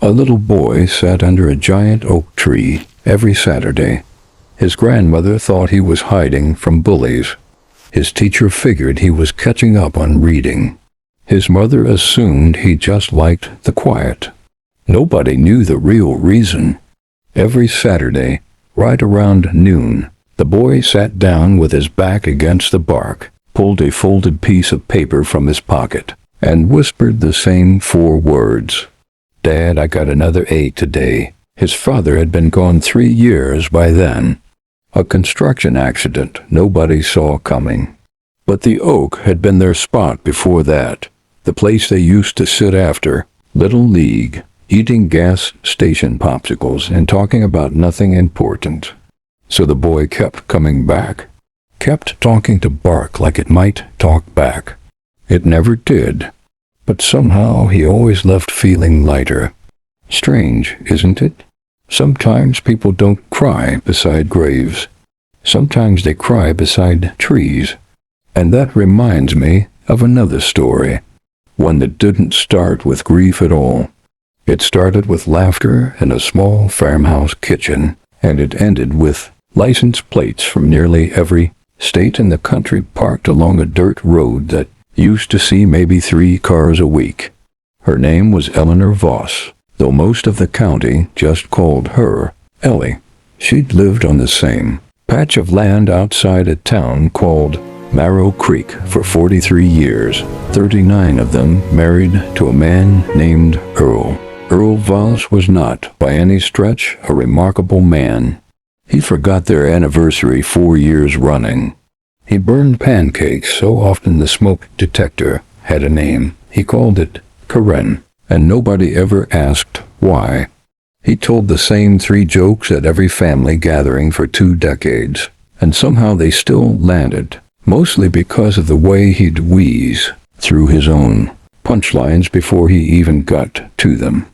A little boy sat under a giant oak tree every Saturday. His grandmother thought he was hiding from bullies. His teacher figured he was catching up on reading. His mother assumed he just liked the quiet. Nobody knew the real reason. Every Saturday, right around noon, the boy sat down with his back against the bark, pulled a folded piece of paper from his pocket, and whispered the same 4 words. "Dad, I got another A today." His father had been gone 3 years by then. A construction accident nobody saw coming. But the oak had been their spot before that, the place they used to sit after Little League, eating gas station popsicles and talking about nothing important. So the boy kept coming back, kept talking to bark like it might talk back. It never did, but somehow he always left feeling lighter. Strange, isn't it? Sometimes people don't cry beside graves. Sometimes they cry beside trees. And that reminds me of another story, one that didn't start with grief at all. It started with laughter in a small farmhouse kitchen, and it ended with license plates from nearly every state in the country parked along a dirt road that used to see maybe 3 cars a week. Her name was Eleanor Voss, though most of the county just called her Ellie. She'd lived on the same patch of land outside a town called Marrow Creek for 43 years, 39 of them married to a man named Earl. Earl Voss was not, by any stretch, a remarkable man. He forgot their anniversary 4 years running. He burned pancakes so often the smoke detector had a name. He called it Karen, and nobody ever asked why. He told the same 3 jokes at every family gathering for 2 decades, and somehow they still landed, mostly because of the way he'd wheeze through his own punchlines before he even got to them.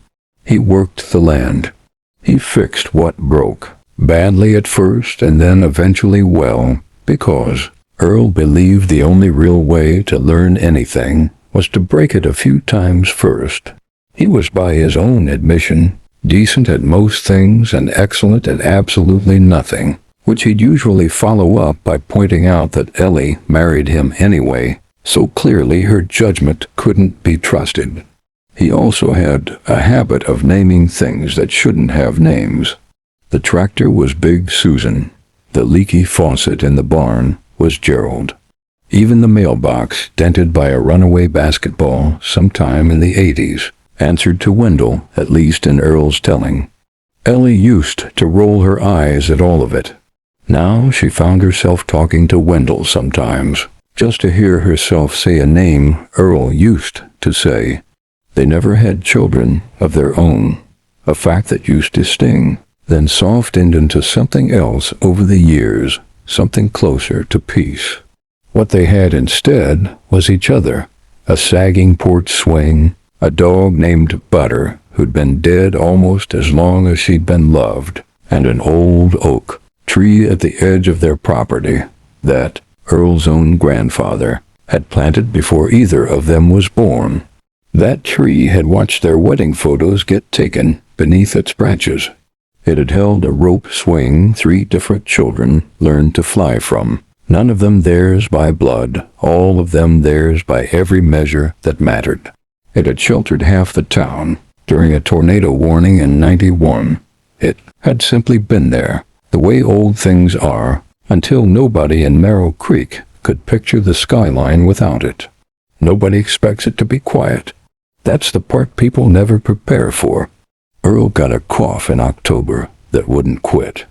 He worked the land. He fixed what broke, badly at first and then eventually well, because Earl believed the only real way to learn anything was to break it a few times first. He was, by his own admission, decent at most things and excellent at absolutely nothing, which he'd usually follow up by pointing out that Ellie married him anyway, so clearly her judgment couldn't be trusted. He also had a habit of naming things that shouldn't have names. The tractor was Big Susan. The leaky faucet in the barn was Gerald. Even the mailbox, dented by a runaway basketball sometime in the 80s, answered to Wendell, at least in Earl's telling. Ellie used to roll her eyes at all of it. Now she found herself talking to Wendell sometimes, just to hear herself say a name Earl used to say. They never had children of their own, a fact that used to sting, then softened into something else over the years, something closer to peace. What they had instead was each other, a sagging porch swing, a dog named Butter who'd been dead almost as long as she'd been loved, and an old oak tree at the edge of their property that Earl's own grandfather had planted before either of them was born. That tree had watched their wedding photos get taken beneath its branches. It had held a rope swing 3 different children learned to fly from, none of them theirs by blood, all of them theirs by every measure that mattered. It had sheltered half the town during a tornado warning in '91. It had simply been there, the way old things are, until nobody in Marrow Creek could picture the skyline without it. Nobody expects it to be quiet. That's the part people never prepare for. Earl got a cough in October that wouldn't quit.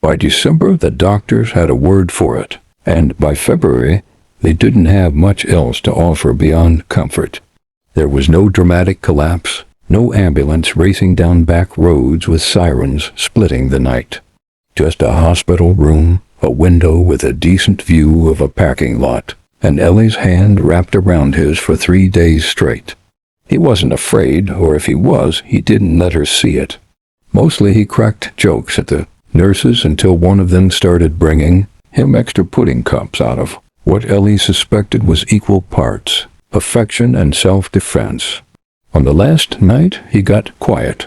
By December, the doctors had a word for it, and by February, they didn't have much else to offer beyond comfort. There was no dramatic collapse, no ambulance racing down back roads with sirens splitting the night. Just a hospital room, a window with a decent view of a parking lot, and Ellie's hand wrapped around his for 3 days straight. He wasn't afraid, or if he was, he didn't let her see it. Mostly he cracked jokes at the nurses until one of them started bringing him extra pudding cups out of what Ellie suspected was equal parts affection and self-defense. On the last night, he got quiet,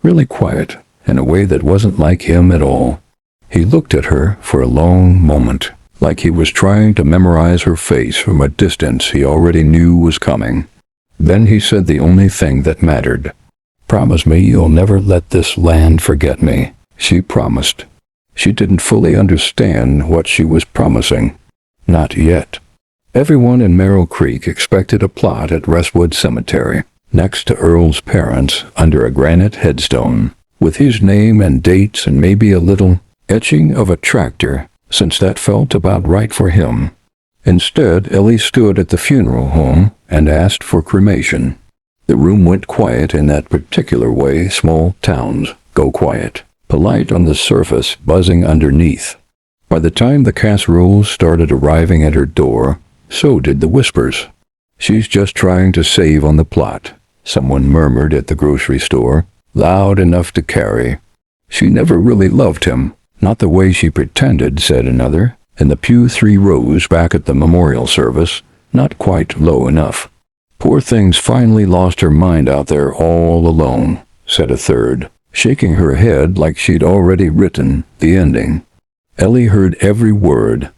really quiet, in a way that wasn't like him at all. He looked at her for a long moment, like he was trying to memorize her face from a distance he already knew was coming. Then he said the only thing that mattered. "Promise me you'll never let this land forget me," she promised. She didn't fully understand what she was promising. Not yet. Everyone in Merrill Creek expected a plot at Restwood Cemetery, next to Earl's parents, under a granite headstone, with his name and dates and maybe a little etching of a tractor, since that felt about right for him. Instead, Ellie stood at the funeral home and asked for cremation. The room went quiet in that particular way small towns go quiet, polite on the surface, buzzing underneath. By the time the casseroles started arriving at her door, so did the whispers. "She's just trying to save on the plot," someone murmured at the grocery store, loud enough to carry. "She never really loved him, not the way she pretended," said another. In the pew 3 rows back at the memorial service, not quite low enough. "Poor thing's finally lost her mind out there all alone," said a third, shaking her head like she'd already written the ending. Ellie heard every word.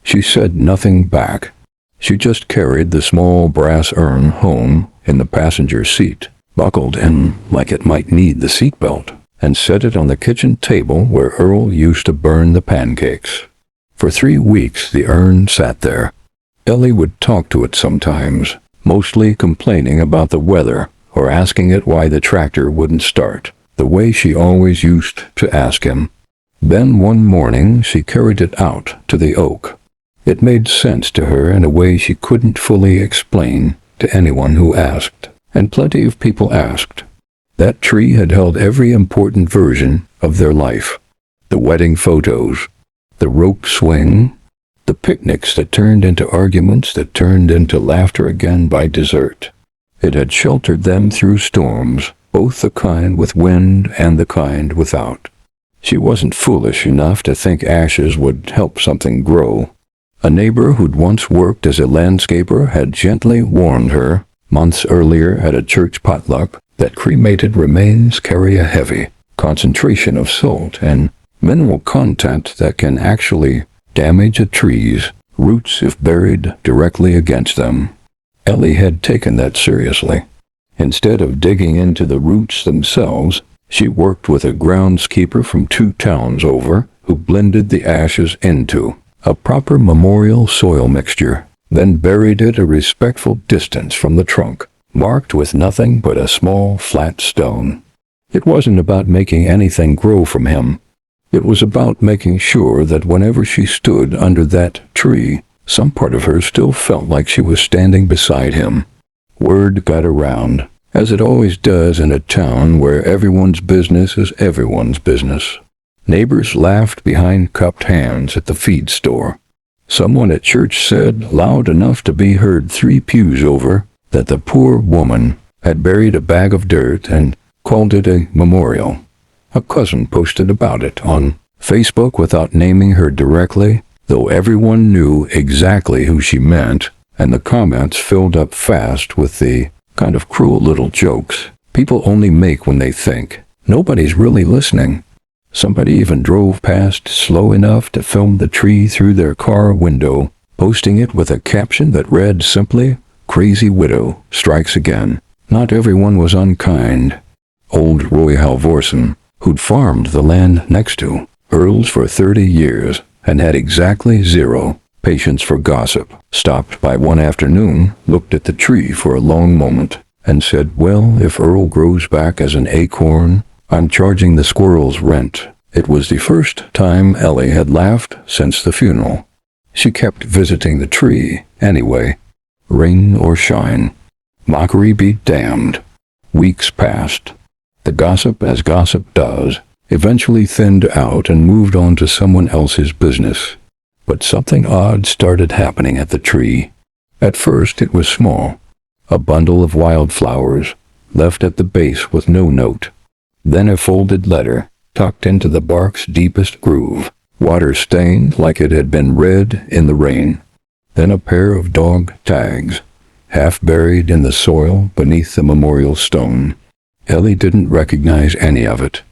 She said nothing back. She just carried the small brass urn home in the passenger seat, buckled in like it might need the seatbelt, and set it on the kitchen table where Earl used to burn the pancakes. For 3 weeks the urn sat there. Ellie would talk to it sometimes, mostly complaining about the weather or asking it why the tractor wouldn't start, the way she always used to ask him. Then one morning she carried it out to the oak. It made sense to her in a way she couldn't fully explain to anyone who asked, and plenty of people asked. That tree had held every important version of their life. The wedding photos, the rope swing, the picnics that turned into arguments that turned into laughter again by dessert. It had sheltered them through storms, both the kind with wind and the kind without. She wasn't foolish enough to think ashes would help something grow. A neighbor who'd once worked as a landscaper had gently warned her, months earlier at a church potluck, that cremated remains carry a heavy concentration of salt and mineral content that can actually damage a tree's roots if buried directly against them. Ellie had taken that seriously. Instead of digging into the roots themselves, she worked with a groundskeeper from 2 towns over who blended the ashes into a proper memorial soil mixture, then buried it a respectful distance from the trunk, marked with nothing but a small flat stone. It wasn't about making anything grow from him. It was about making sure that whenever she stood under that tree, some part of her still felt like she was standing beside him. Word got around, as it always does in a town where everyone's business is everyone's business. Neighbors laughed behind cupped hands at the feed store. Someone at church said, loud enough to be heard 3 pews over, that the poor woman had buried a bag of dirt and called it a memorial. A cousin posted about it on Facebook without naming her directly, though everyone knew exactly who she meant, and the comments filled up fast with the kind of cruel little jokes people only make when they think nobody's really listening. Somebody even drove past slow enough to film the tree through their car window, posting it with a caption that read simply, "Crazy widow strikes again." Not everyone was unkind. Old Roy Halvorsen, who'd farmed the land next to Earl's for 30 years and had exactly 0 patience for gossip, stopped by one afternoon, looked at the tree for a long moment, and said, "Well, if Earl grows back as an acorn, I'm charging the squirrels rent." It was the first time Ellie had laughed since the funeral. She kept visiting the tree anyway, rain or shine. Mockery be damned. Weeks passed. The gossip, as gossip does, eventually thinned out and moved on to someone else's business. But something odd started happening at the tree. At first it was small, a bundle of wildflowers, left at the base with no note. Then a folded letter, tucked into the bark's deepest groove, water-stained like it had been read in the rain. Then a pair of dog tags, half buried in the soil beneath the memorial stone. Ellie didn't recognize any of it.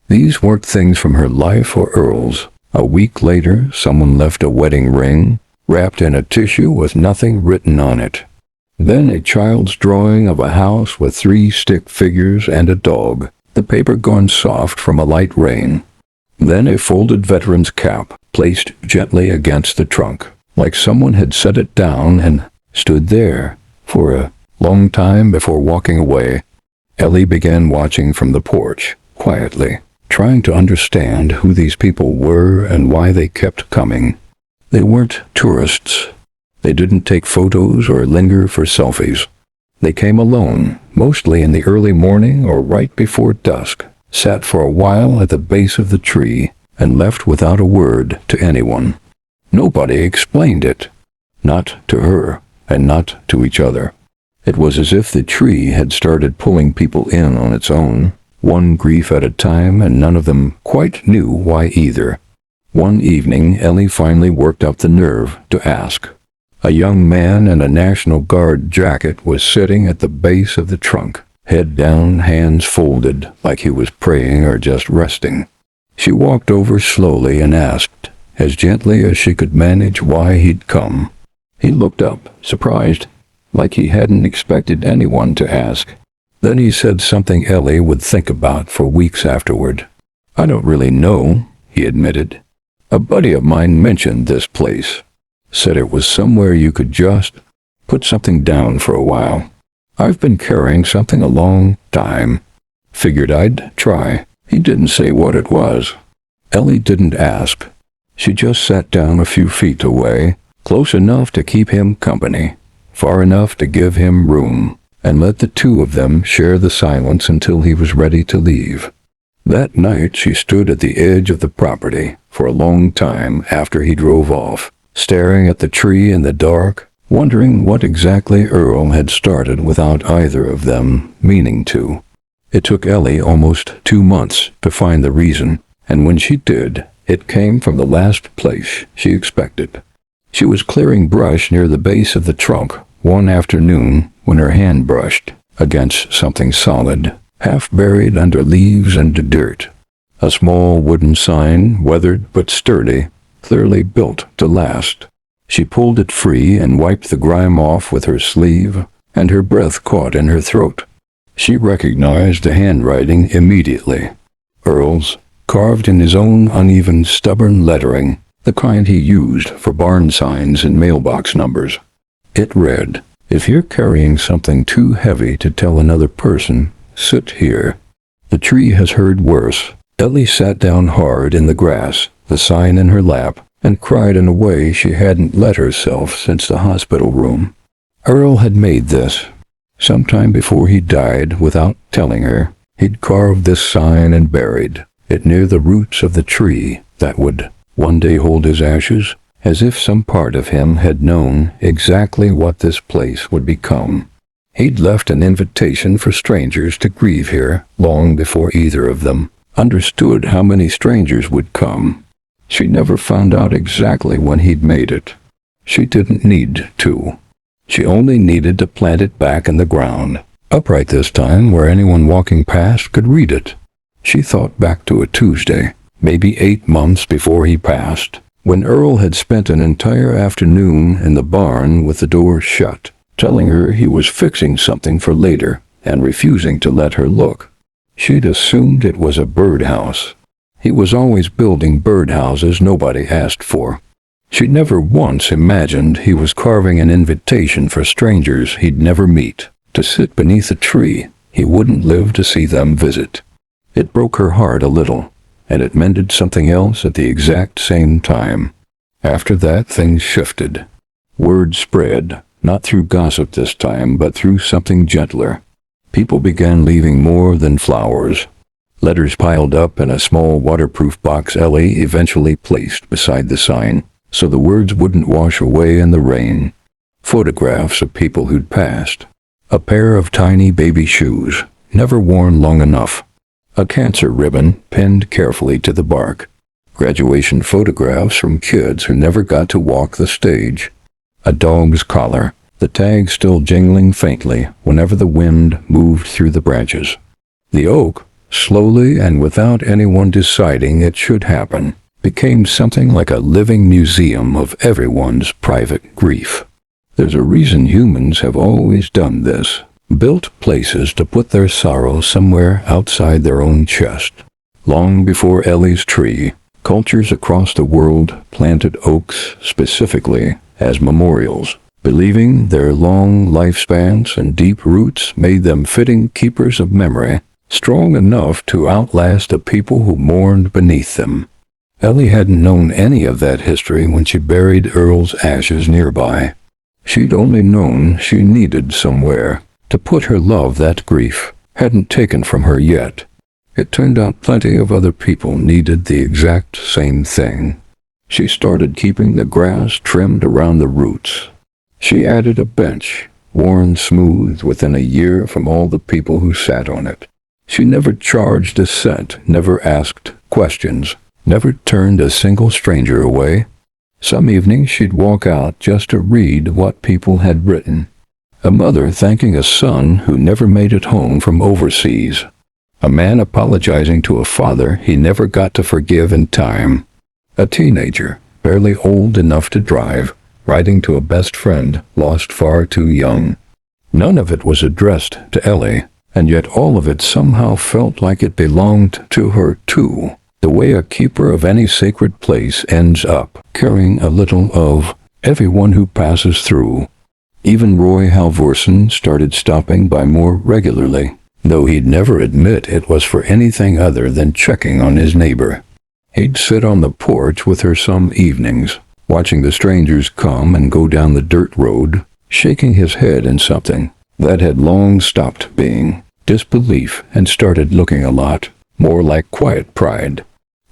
These weren't things from her life or Earl's. A week later, someone left a wedding ring, wrapped in a tissue with nothing written on it. Then a child's drawing of a house with 3 stick figures and a dog, the paper gone soft from a light rain. Then a folded veteran's cap, placed gently against the trunk, like someone had set it down and stood there for a long time before walking away. Ellie began watching from the porch, quietly, trying to understand who these people were and why they kept coming. They weren't tourists. They didn't take photos or linger for selfies. They came alone, mostly in the early morning or right before dusk, sat for a while at the base of the tree, and left without a word to anyone. Nobody explained it. Not to her, and not to each other. It was as if the tree had started pulling people in on its own, one grief at a time, and none of them quite knew why either. One evening, Ellie finally worked up the nerve to ask. A young man in a National Guard jacket was sitting at the base of the trunk, head down, hands folded, like he was praying or just resting. She walked over slowly and asked, as gently as she could manage, why he'd come. He looked up, surprised, like he hadn't expected anyone to ask. Then he said something Ellie would think about for weeks afterward. "I don't really know," he admitted. "A buddy of mine mentioned this place. Said it was somewhere you could just put something down for a while. I've been carrying something a long time. Figured I'd try." He didn't say what it was. Ellie didn't ask. She just sat down a few feet away, close enough to keep him company, far enough to give him room, and let the two of them share the silence until he was ready to leave. That night she stood at the edge of the property for a long time after he drove off, staring at the tree in the dark, wondering what exactly Earl had started without either of them meaning to. It took Ellie almost 2 months to find the reason, and when she did, it came from the last place she expected. She was clearing brush near the base of the trunk one afternoon when her hand brushed against something solid, half buried under leaves and dirt. A small wooden sign, weathered but sturdy, clearly built to last. She pulled it free and wiped the grime off with her sleeve, and her breath caught in her throat. She recognized the handwriting immediately. Earl's, carved in his own uneven, stubborn lettering, the kind he used for barn signs and mailbox numbers. It read, "If you're carrying something too heavy to tell another person, sit here." The tree has heard worse. Ellie sat down hard in the grass, the sign in her lap, and cried in a way she hadn't let herself since the hospital room. Earl had made this. Sometime before he died, without telling her, he'd carved this sign and buried it near the roots of the tree that would one day hold his ashes, as if some part of him had known exactly what this place would become. He'd left an invitation for strangers to grieve here long before either of them understood how many strangers would come. She never found out exactly when he'd made it. She didn't need to. She only needed to plant it back in the ground, upright this time where anyone walking past could read it. She thought back to a Tuesday, maybe 8 months before he passed, when Earl had spent an entire afternoon in the barn with the door shut, telling her he was fixing something for later and refusing to let her look. She'd assumed it was a birdhouse. He was always building birdhouses nobody asked for. She'd never once imagined he was carving an invitation for strangers he'd never meet, to sit beneath a tree he wouldn't live to see them visit. It broke her heart a little, and it mended something else at the exact same time. After that, things shifted. Word spread, not through gossip this time, but through something gentler. People began leaving more than flowers. Letters piled up in a small waterproof box Ellie eventually placed beside the sign, so the words wouldn't wash away in the rain. Photographs of people who'd passed. A pair of tiny baby shoes, never worn long enough. A cancer ribbon pinned carefully to the bark. Graduation photographs from kids who never got to walk the stage. A dog's collar, the tag still jingling faintly whenever the wind moved through the branches. The oak, slowly and without anyone deciding it should happen, became something like a living museum of everyone's private grief. There's a reason humans have always done this, built places to put their sorrow somewhere outside their own chest. Long before Ellie's tree, cultures across the world planted oaks specifically as memorials, believing their long lifespans and deep roots made them fitting keepers of memory, strong enough to outlast the people who mourned beneath them. Ellie hadn't known any of that history when she buried Earl's ashes nearby. She'd only known she needed somewhere to put her love that grief hadn't taken from her yet. It turned out plenty of other people needed the exact same thing. She started keeping the grass trimmed around the roots. She added a bench, worn smooth within a year from all the people who sat on it. She never charged a cent, never asked questions, never turned a single stranger away. Some evenings she'd walk out just to read what people had written. A mother thanking a son who never made it home from overseas. A man apologizing to a father he never got to forgive in time. A teenager, barely old enough to drive, writing to a best friend lost far too young. None of it was addressed to Ellie, and yet all of it somehow felt like it belonged to her too. The way a keeper of any sacred place ends up carrying a little of everyone who passes through. Even Roy Halvorsen started stopping by more regularly, though he'd never admit it was for anything other than checking on his neighbor. He'd sit on the porch with her some evenings, watching the strangers come and go down the dirt road, shaking his head in something that had long stopped being disbelief and started looking a lot more like quiet pride.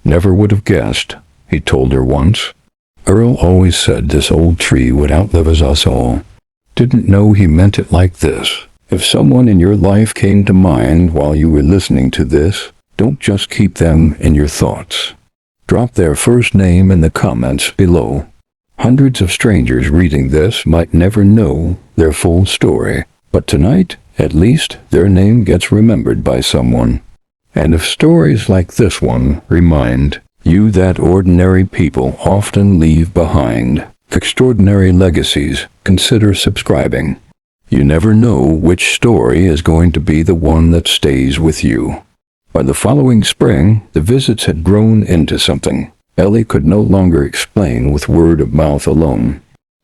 Never would have guessed, he told her once. Earl always said this old tree would outlive us all. Didn't know he meant it like this. If someone in your life came to mind while you were listening to this, don't just keep them in your thoughts. Drop their first name in the comments below. Hundreds of strangers reading this might never know their full story, but tonight, at least, their name gets remembered by someone. And if stories like this one remind you that ordinary people often leave behind extraordinary legacies, consider subscribing. You never know which story is going to be the one that stays with you. By the following spring, the visits had grown into something Ellie could no longer explain with word of mouth alone.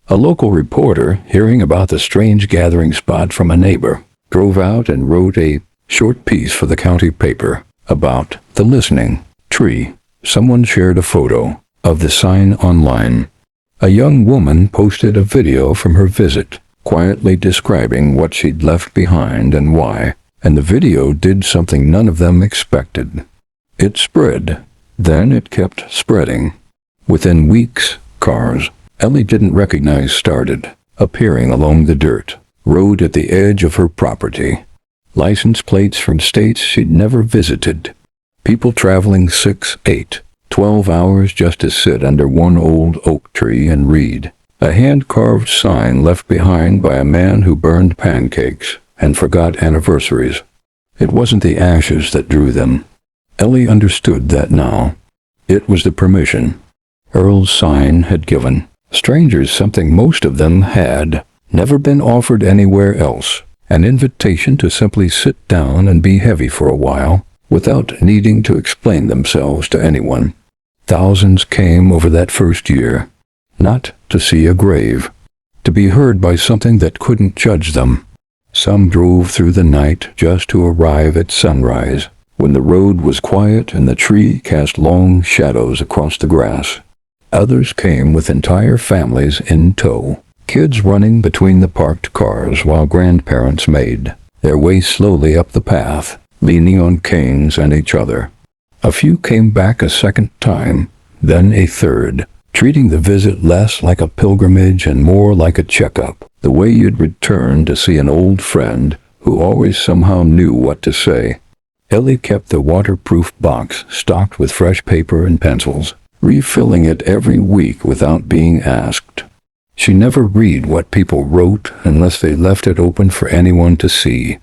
A local reporter, hearing about the strange gathering spot from a neighbor, drove out and wrote a short piece for the county paper about the listening tree. Someone shared a photo of the sign online. A young woman posted a video from her visit, quietly describing what she'd left behind and why, and the video did something none of them expected. It spread. Then it kept spreading. Within weeks, cars Ellie didn't recognize started appearing along the dirt road at the edge of her property. License plates from states she'd never visited. People traveling 6, 8, 12 hours just to sit under one old oak tree and read. A hand-carved sign left behind by a man who burned pancakes and forgot anniversaries. It wasn't the ashes that drew them. Ellie understood that now. It was the permission Earl's sign had given strangers something most of them had never been offered anywhere else, an invitation to simply sit down and be heavy for a while without needing to explain themselves to anyone. Thousands came over that first year, not to see a grave, to be heard by something that couldn't judge them. Some drove through the night just to arrive at sunrise, when the road was quiet and the tree cast long shadows across the grass. Others came with entire families in tow, kids running between the parked cars while grandparents made their way slowly up the path, leaning on canes and each other. A few came back a second time, then a third, treating the visit less like a pilgrimage and more like a checkup, the way you'd return to see an old friend who always somehow knew what to say. Ellie kept the waterproof box stocked with fresh paper and pencils, refilling it every week without being asked. She never read what people wrote unless they left it open for anyone to see.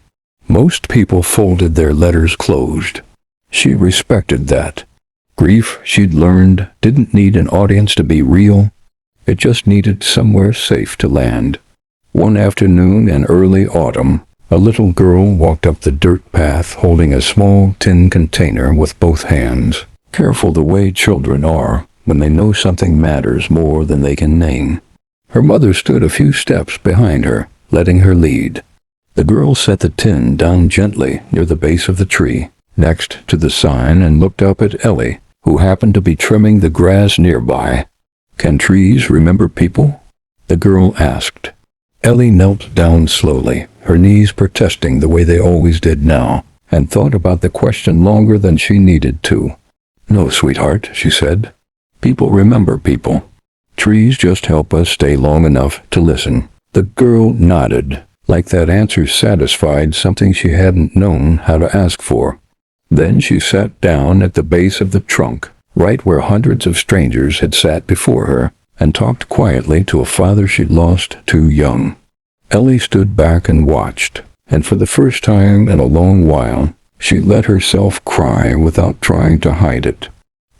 Most people folded their letters closed. She respected that. Grief, she'd learned, didn't need an audience to be real. It just needed somewhere safe to land. One afternoon in early autumn, a little girl walked up the dirt path holding a small tin container with both hands. Careful the way children are when they know something matters more than they can name. Her mother stood a few steps behind her, letting her lead. The girl set the tin down gently near the base of the tree, next to the sign, and looked up at Ellie, who happened to be trimming the grass nearby. "Can trees remember people?" the girl asked. Ellie knelt down slowly, her knees protesting the way they always did now, and thought about the question longer than she needed to. "No, sweetheart," she said. "People remember people. Trees just help us stay long enough to listen." The girl nodded, like that answer satisfied something she hadn't known how to ask for. Then she sat down at the base of the trunk, right where hundreds of strangers had sat before her, and talked quietly to a father she'd lost too young. Ellie stood back and watched, and for the first time in a long while, she let herself cry without trying to hide it.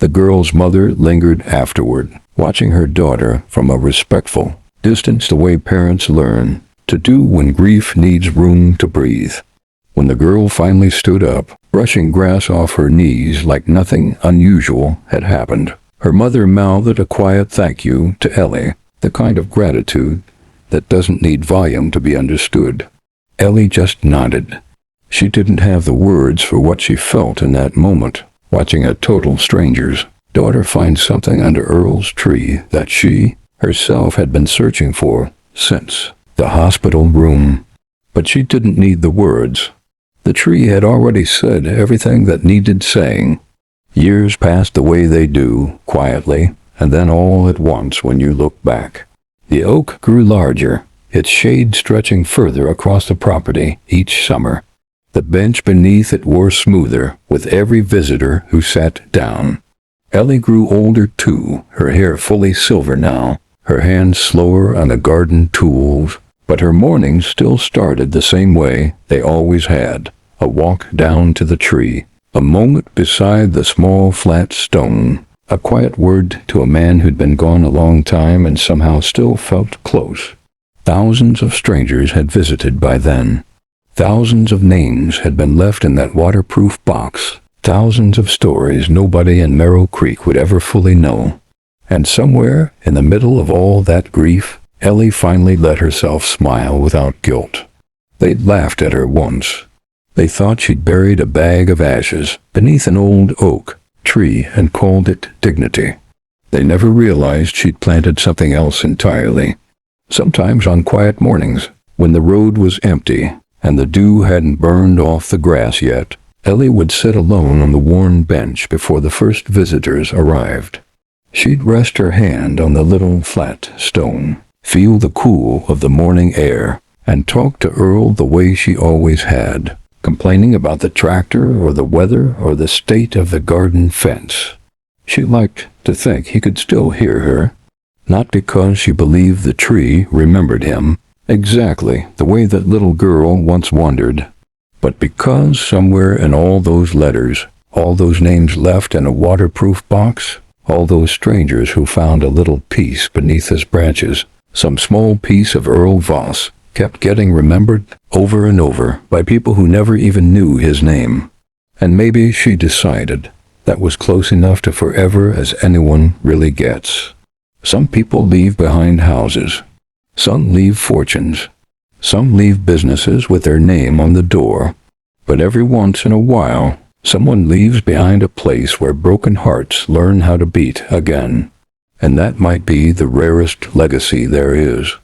The girl's mother lingered afterward, watching her daughter from a respectful distance, the way parents learn to do when grief needs room to breathe. When the girl finally stood up, brushing grass off her knees like nothing unusual had happened, her mother mouthed a quiet thank you to Ellie, the kind of gratitude that doesn't need volume to be understood. Ellie just nodded. She didn't have the words for what she felt in that moment, watching a total stranger's daughter find something under Earl's tree that she herself had been searching for since the hospital room. But she didn't need the words. The tree had already said everything that needed saying. Years passed the way they do, quietly, and then all at once when you look back. The oak grew larger, its shade stretching further across the property each summer. The bench beneath it wore smoother with every visitor who sat down. Ellie grew older too, her hair fully silver now, her hands slower on the garden tools, but her mornings still started the same way they always had, a walk down to the tree, a moment beside the small flat stone, a quiet word to a man who'd been gone a long time and somehow still felt close. Thousands of strangers had visited by then. Thousands of names had been left in that waterproof box. Thousands of stories nobody in Merrill Creek would ever fully know. And somewhere in the middle of all that grief, Ellie finally let herself smile without guilt. They'd laughed at her once. They thought she'd buried a bag of ashes beneath an old oak tree and called it dignity. They never realized she'd planted something else entirely. Sometimes on quiet mornings, when the road was empty and the dew hadn't burned off the grass yet, Ellie would sit alone on the worn bench before the first visitors arrived. She'd rest her hand on the little flat stone, feel the cool of the morning air, and talk to Earl the way she always had, complaining about the tractor or the weather or the state of the garden fence. She liked to think he could still hear her, not because she believed the tree remembered him exactly the way that little girl once wondered, but because somewhere in all those letters, all those names left in a waterproof box, all those strangers who found a little piece beneath his branches, some small piece of Earl Voss kept getting remembered over and over by people who never even knew his name. And maybe she decided that was close enough to forever as anyone really gets. Some people leave behind houses. Some leave fortunes. Some leave businesses with their name on the door. But every once in a while, someone leaves behind a place where broken hearts learn how to beat again. And that might be the rarest legacy there is.